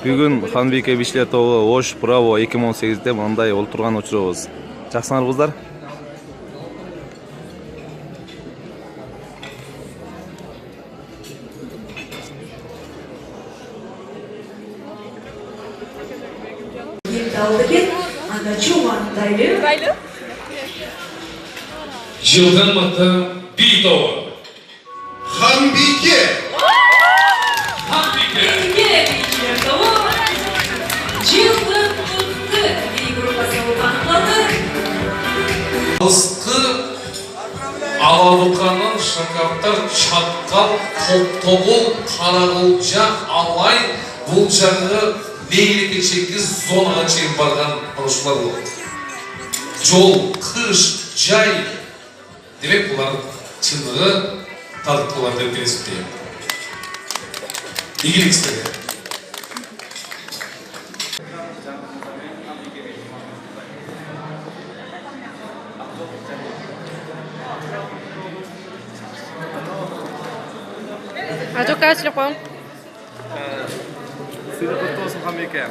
Бүгін Ханбике Бишле тобы Ош Браво 2018-де мындай олтурган учурабыз. Жаксыңарбыздар? Жылдың мықты би тобы. Ханбике. Алысқы Алабұқаның шырқаптар чатқал, топ-тоғыл, қарағылжақ, алай, бұл жағы лейлеке шекіз зонаға чейін барған құрышылар болды. Жол, қыш, жай, демек бұлар чынығы тартқылар деп есептеймін. Игілік істеді. А какой телефон? Сыйлық құтты болсын Ханбике.